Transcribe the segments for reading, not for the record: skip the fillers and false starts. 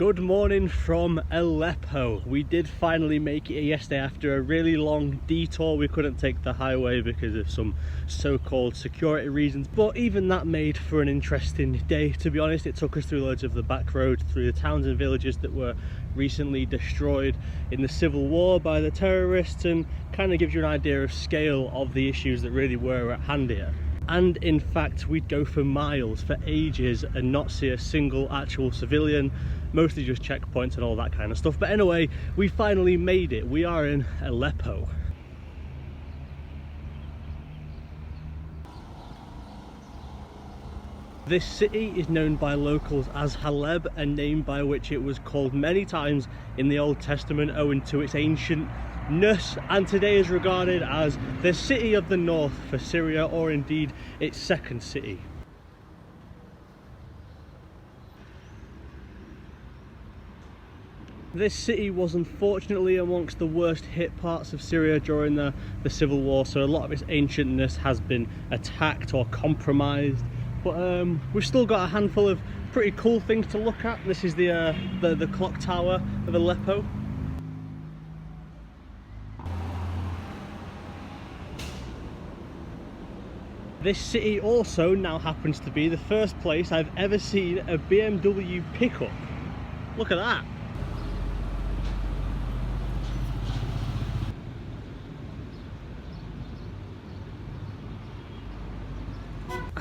Good morning from Aleppo. We did finally make it yesterday after a really long detour. We couldn't take the highway because of some so-called security reasons, but even that made for an interesting day, to be honest. It took us through loads of the back road, through the towns and villages that were recently destroyed in the civil war by the terrorists, and kind of gives you an idea of scale of the issues that really were at hand here. And in fact, we'd go for miles, for ages, and not see a single actual civilian, mostly just checkpoints and all that kind of stuff. But anyway, we finally made it. We are in Aleppo. This city is known by locals as Haleb, a name by which it was called many times in the Old Testament owing to its ancientness, and today is regarded as the city of the north for Syria, or indeed its second city. This city was unfortunately amongst the worst hit parts of Syria during the civil war, so a lot of its ancientness has been attacked or compromised. But we've still got a handful of pretty cool things to look at. This is the clock tower of Aleppo. This city also now happens to be the first place I've ever seen a BMW pickup. Look at that.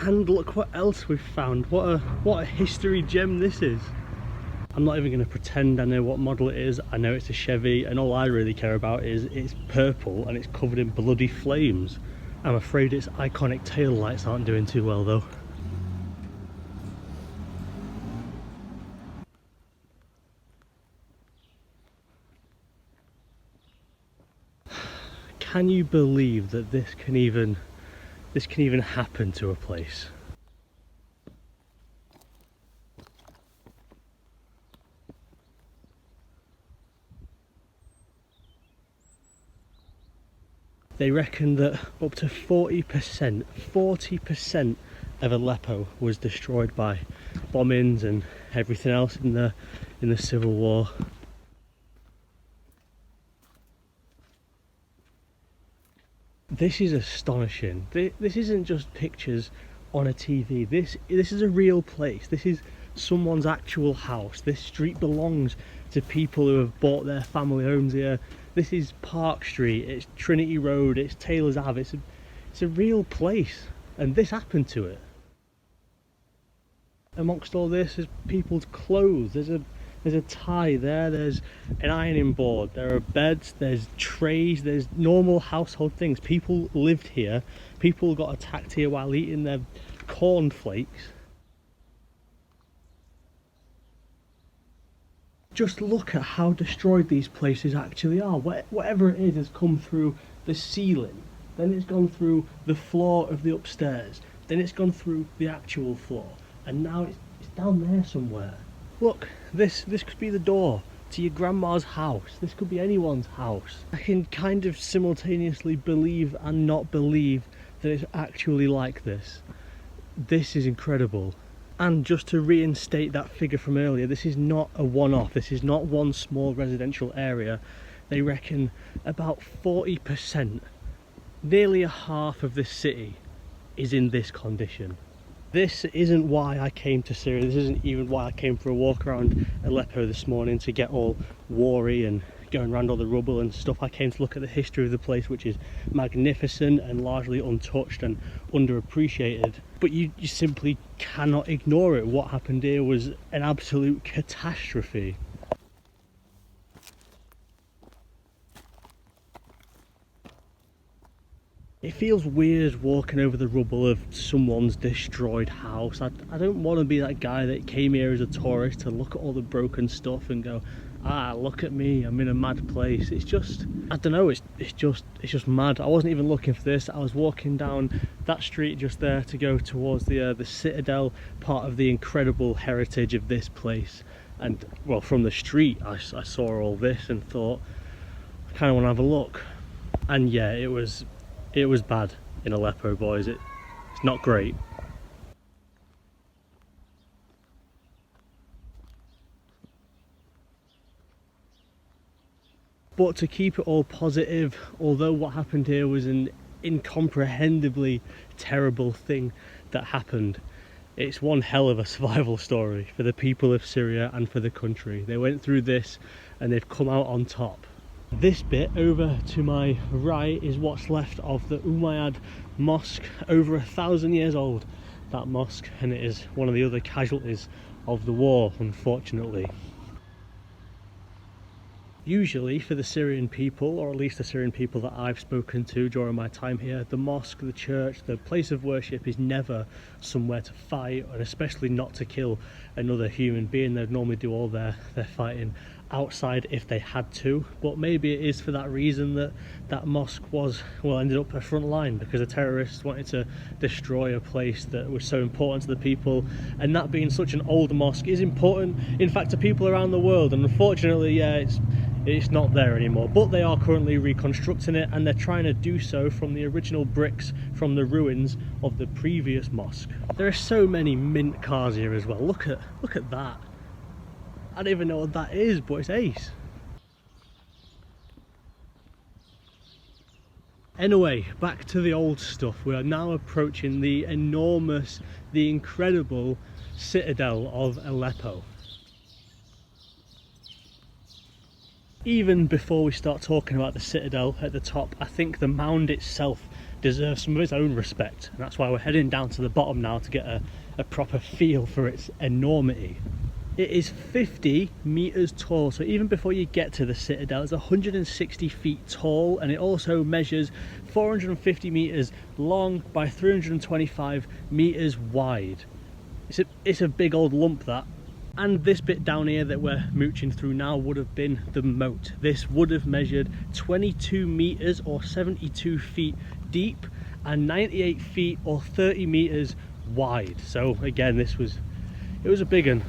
And look what else we've found. What a history gem this is. I'm not even going to pretend I know what model it is. I know it's a Chevy, and all I really care about is it's purple and it's covered in bloody flames. I'm afraid its iconic tail lights aren't doing too well though. Can you believe that this can even happen to a place? They reckon that up to 40% of Aleppo was destroyed by bombings and everything else in the civil war. This is astonishing. This isn't just pictures on a TV. This is a real place. This is someone's actual house. This street belongs to people who have bought their family homes here. This is Park Street, it's Trinity Road, it's Taylor's Ave. It's a real place, and this happened to it. Amongst all this is people's clothes. There's a tie there, there's an ironing board, there are beds, there's trays, there's normal household things. People lived here, people got attacked here while eating their cornflakes. Just look at how destroyed these places actually are. Whatever it is has come through the ceiling, then it's gone through the floor of the upstairs, then it's gone through the actual floor, and now it's down there somewhere. Look, this could be the door to your grandma's house. This could be anyone's house. I can kind of simultaneously believe and not believe that it's actually like this. This is incredible. And just to reinstate that figure from earlier, this is not a one-off. This is not one small residential area. They reckon about 40%, nearly a half of this city, is in this condition. This isn't why I came to Syria. This isn't even why I came for a walk around Aleppo this morning to get all wary and going around all the rubble and stuff. I came to look at the history of the place, which is magnificent and largely untouched and underappreciated. But you simply cannot ignore it. What happened here was an absolute catastrophe. It feels weird walking over the rubble of someone's destroyed house. I don't want to be that guy that came here as a tourist to look at all the broken stuff and go, ah, look at me, I'm in a mad place. It's just, I don't know, it's just mad. I wasn't even looking for this. I was walking down that street just there to go towards the citadel, part of the incredible heritage of this place. And well, from the street I saw all this and thought, I kind of want to have a look. And yeah, it was bad in Aleppo, boys. It's not great. But to keep it all positive, although what happened here was an incomprehendibly terrible thing that happened, it's one hell of a survival story for the people of Syria and for the country. They went through this and they've come out on top. This bit over to my right is what's left of the Umayyad mosque, over 1,000 years old, that mosque, and it is one of the other casualties of the war, unfortunately. Usually for the Syrian people, or at least the Syrian people that I've spoken to during my time here, the mosque, the church, the place of worship is never somewhere to fight, and especially not to kill another human being. They'd normally do all their fighting outside if they had to. But maybe it is for that reason that that mosque was, well, ended up a front line, because the terrorists wanted to destroy a place that was so important to the people, and that being such an old mosque is important, in fact, to people around the world. And unfortunately, yeah, it's not there anymore, but they are currently reconstructing it, and they're trying to do so from the original bricks from the ruins of the previous mosque. There are so many mint cars here as well. Look at that. I don't even know what that is, but it's ace. Anyway, back to the old stuff. We are now approaching the enormous, the incredible citadel of Aleppo. Even before we start talking about the citadel at the top, I think the mound itself deserves some of its own respect, and that's why we're heading down to the bottom now to get a proper feel for its enormity. It is 50 meters tall, so even before you get to the citadel, it's 160 feet tall, and it also measures 450 meters long by 325 meters wide. It's a big old lump, that. And this bit down here that we're mooching through now would have been the moat. This would have measured 22 meters or 72 feet deep and 98 feet or 30 meters wide. So again, it was a big one.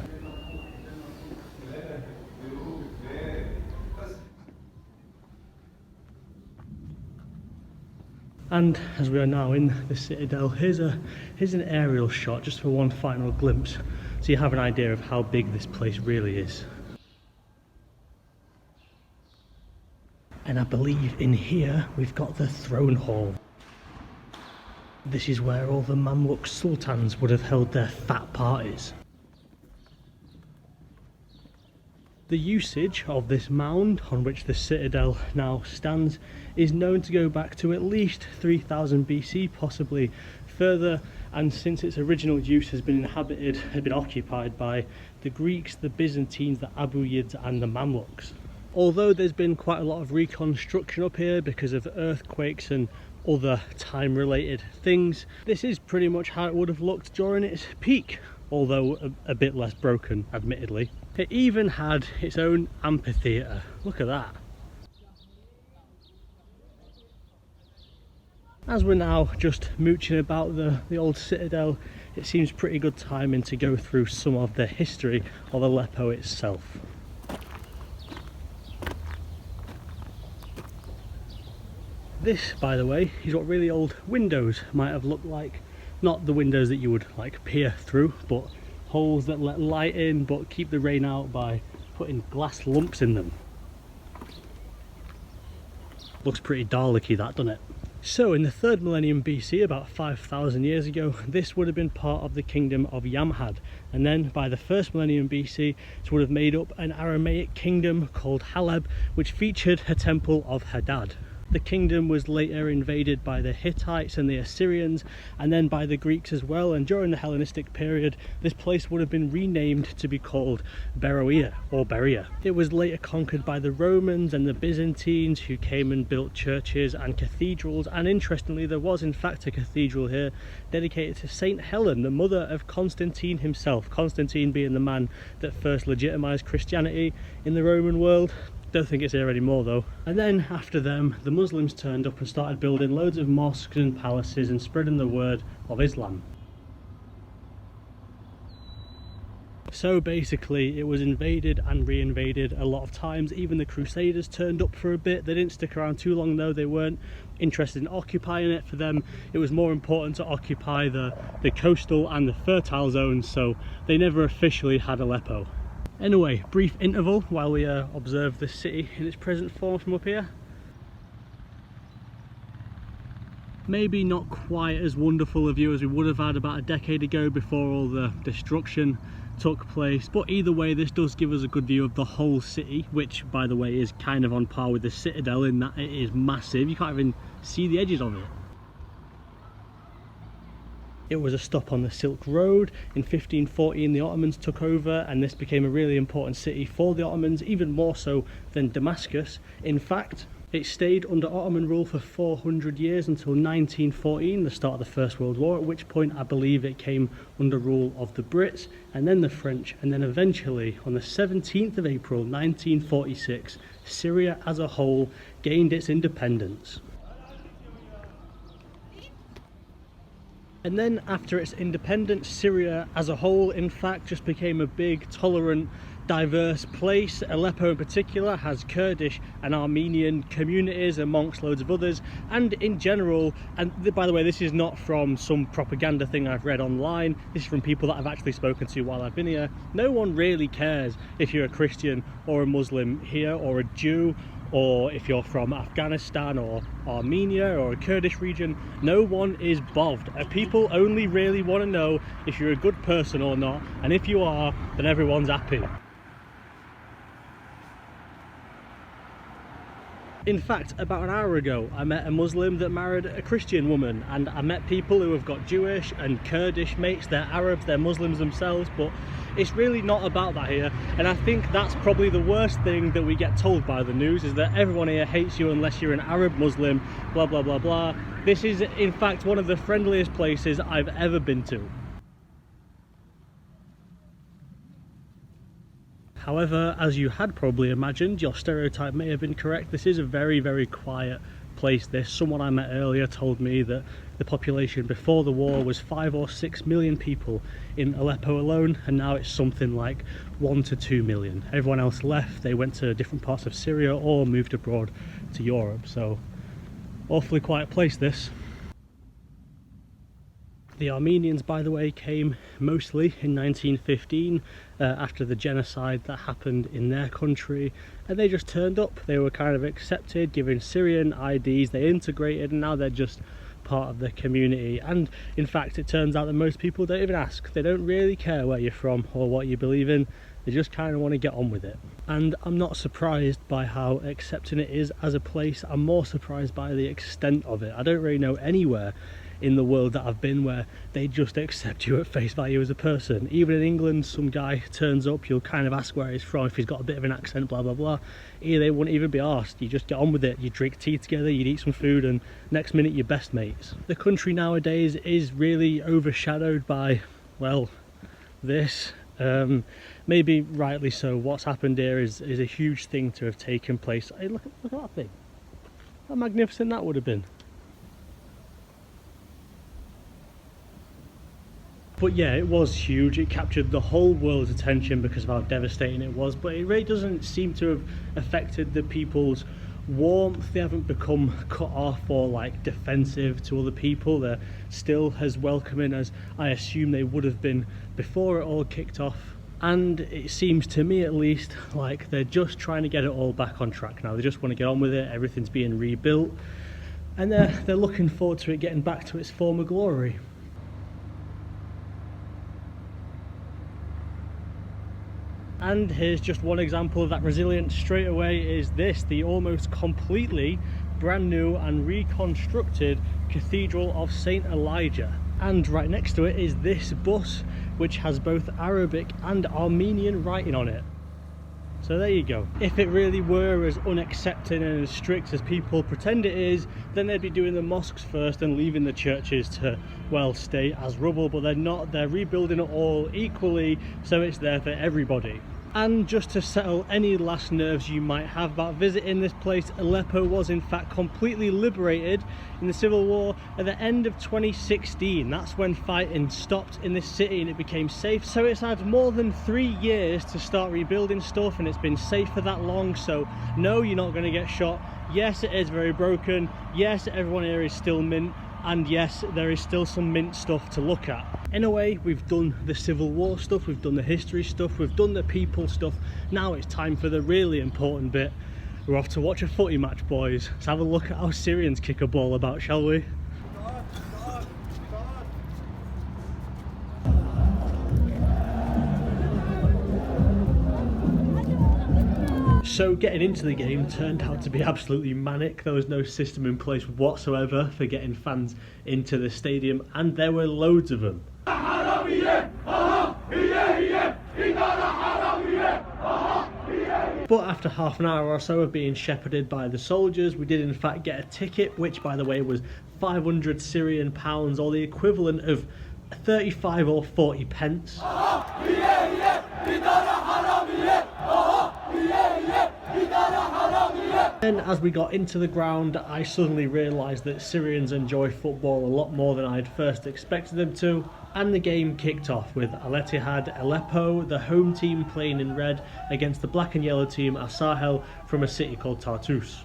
And as we are now in the citadel, here's an aerial shot just for one final glimpse, so you have an idea of how big this place really is. And I believe in here we've got the throne hall. This is where all the Mamluk sultans would have held their fat parties. The usage of this mound on which the citadel now stands is known to go back to at least 3000 BC, possibly further, and since its original use had been occupied by the Greeks, the Byzantines, the Abuyids and the Mamluks. Although there's been quite a lot of reconstruction up here because of earthquakes and other time related things, this is pretty much how it would have looked during its peak, although a bit less broken, admittedly. It even had its own amphitheatre. Look at that. As we're now just mooching about the old citadel, it seems pretty good timing to go through some of the history of Aleppo itself. This, by the way, is what really old windows might have looked like. Not the windows that you would like peer through, but holes that let light in but keep the rain out by putting glass lumps in them. Looks pretty Dalek-y, that, doesn't it? So in the 3rd millennium BC, about 5,000 years ago, this would have been part of the kingdom of Yamhad, and then by the 1st millennium BC it would have made up an Aramaic kingdom called Haleb, which featured a temple of Hadad. The kingdom was later invaded by the Hittites and the Assyrians, and then by the Greeks as well, and during the Hellenistic period this place would have been renamed to be called Beroea or Berea. It was later conquered by the Romans and the Byzantines, who came and built churches and cathedrals, and interestingly there was in fact a cathedral here dedicated to Saint Helen, the mother of Constantine himself, Constantine being the man that first legitimized Christianity in the Roman world. Don't think it's here anymore though. And then after them, the Muslims turned up and started building loads of mosques and palaces and spreading the word of Islam. So basically it was invaded and re-invaded a lot of times. Even the Crusaders turned up for a bit. They didn't stick around too long though. They weren't interested in occupying it. For them it was more important to occupy the coastal and the fertile zones, so they never officially had Aleppo. Anyway, brief interval while we observe this city in its present form from up here. Maybe not quite as wonderful a view as we would have had about a decade ago before all the destruction took place, but either way this does give us a good view of the whole city, which by the way is kind of on par with the citadel in that it is massive. You can't even see the edges of it. It was a stop on the Silk Road. In 1514 the Ottomans took over and this became a really important city for the Ottomans, even more so than Damascus. In fact, it stayed under Ottoman rule for 400 years until 1914, the start of the First World War, at which point I believe it came under rule of the Brits and then the French, and then eventually on the 17th of April 1946 Syria as a whole gained its independence. And then after its independence, Syria as a whole in fact just became a big, tolerant, diverse place. Aleppo in particular has Kurdish and Armenian communities amongst loads of others, and in general, and by the way this is not from some propaganda thing I've read online, this is from people that I've actually spoken to while I've been here, no one really cares if you're a Christian or a Muslim here, or a Jew, or if you're from Afghanistan or Armenia or a Kurdish region. No one is bothered. People only really want to know if you're a good person or not, and if you are, then everyone's happy. In fact, about an hour ago I met a Muslim that married a Christian woman, and I met people who have got Jewish and Kurdish mates. They're Arabs, they're Muslims themselves, but it's really not about that here. And I think that's probably the worst thing that we get told by the news, is that everyone here hates you unless you're an Arab Muslim, blah blah blah blah. This is in fact one of the friendliest places I've ever been to. However, as you had probably imagined, your stereotype may have been correct. This is a very, very quiet place. Someone I met earlier told me that the population before the war was 5 or 6 million people in Aleppo alone, and now it's something like 1 to 2 million. Everyone else left, they went to different parts of Syria or moved abroad to Europe, so awfully quiet place this. The Armenians, by the way, came mostly in 1915 after the genocide that happened in their country, and they just turned up. They were kind of accepted, given Syrian IDs, they integrated, and now they're just part of the community. And in fact it turns out that most people don't even ask. They don't really care where you're from or what you believe in, they just kind of want to get on with it. And I'm not surprised by how accepting it is as a place. I'm more surprised by the extent of it. I don't really know anywhere in the world that I've been where they just accept you at face value as a person. Even in England, some guy turns up, you'll kind of ask where he's from, if he's got a bit of an accent, blah blah blah. Here they wouldn't even be asked. You just get on with it. You drink tea together, you'd eat some food, and next minute you're best mates. The country nowadays is really overshadowed by, well, this. Maybe rightly so. What's happened here is a huge thing to have taken place. Hey, look at that thing. How magnificent that would have been. But yeah, it was huge. It captured the whole world's attention because of how devastating it was, but it really doesn't seem to have affected the people's warmth. They haven't become cut off or like defensive to other people. They're still as welcoming as I assume they would have been before it all kicked off. And it seems to me at least like they're just trying to get it all back on track now. They just want to get on with it. Everything's being rebuilt, and they're looking forward to it getting back to its former glory. And here's just one example of that resilience straight away, is this, the almost completely brand new and reconstructed Cathedral of St. Elijah. And right next to it is this bus, which has both Arabic and Armenian writing on it. So there you go. If it really were as unaccepting and as strict as people pretend it is, then they'd be doing the mosques first and leaving the churches to, well, stay as rubble, but they're not. They're rebuilding it all equally, so it's there for everybody. And just to settle any last nerves you might have about visiting this place, Aleppo was in fact completely liberated in the civil war at the end of 2016. That's when fighting stopped in this city and it became safe. So it's had more than 3 years to start rebuilding stuff, and it's been safe for that long. So no, you're not going to get shot. Yes, it is very broken. Yes, everyone here is still mint. And yes, there is still some mint stuff to look at. In a way, we've done the Civil War stuff, we've done the history stuff, we've done the people stuff. Now it's time for the really important bit. We're off to watch a footy match, boys. Let's have a look at how Syrians kick a ball about, shall we? So getting into the game turned out to be absolutely manic. There was no system in place whatsoever for getting fans into the stadium, and there were loads of them. But after half an hour or so of being shepherded by the soldiers, we did in fact get a ticket, which by the way was 500 Syrian pounds, or the equivalent of 35 or 40 pence. Then as we got into the ground, I suddenly realised that Syrians enjoy football a lot more than I'd first expected them to, and the game kicked off with Al Ittihad Aleppo, the home team, playing in red against the black and yellow team Sahel from a city called Tartus.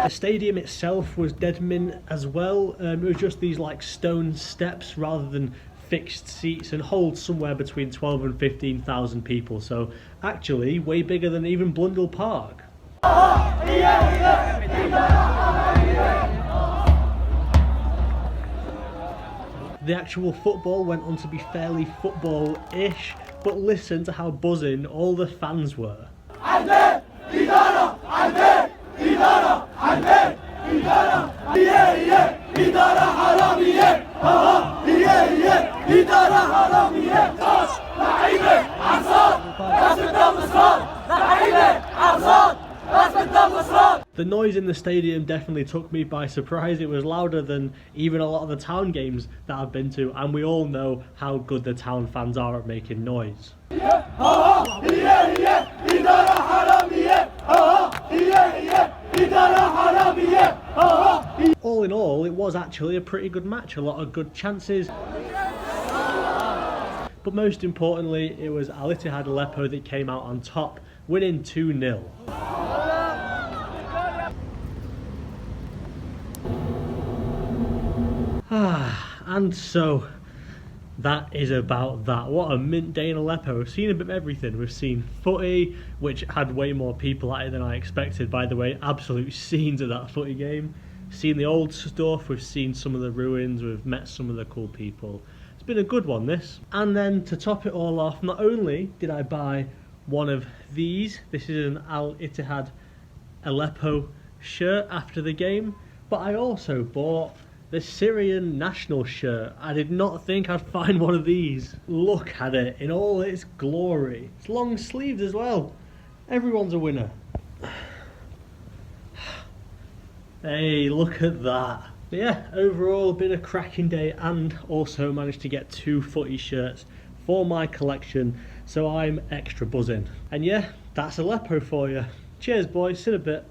The stadium itself was dead mint as well. It was just these like stone steps rather than fixed seats, and holds somewhere between 12 and 15,000 people, so actually way bigger than even Blundell Park. The actual football went on to be fairly football-ish, but listen to how buzzing all the fans were. The noise in the stadium definitely took me by surprise. It was louder than even a lot of the town games that I've been to, and we all know how good the town fans are at making noise. All in all, it was actually a pretty good match, a lot of good chances. But most importantly, it was Al Ittihad Aleppo that came out on top, winning 2-0. And so that is about that. What a mint day in Aleppo. We've seen a bit of everything. We've seen footy, which had way more people at it than I expected, by the way. Absolute scenes of that footy game. Seen the old stuff, we've seen some of the ruins, we've met some of the cool people. It's been a good one, this. And then to top it all off, not only did I buy one of these, this is an Al Ittihad Aleppo shirt after the game, but I also bought the Syrian national shirt. I did not think I'd find one of these. Look at it in all its glory. It's long sleeved as well. Everyone's a winner. Hey, look at that. But yeah, overall, been a cracking day, and also managed to get 2 footy shirts for my collection, so I'm extra buzzing. And yeah, that's Aleppo for you. Cheers boys, see you in a bit.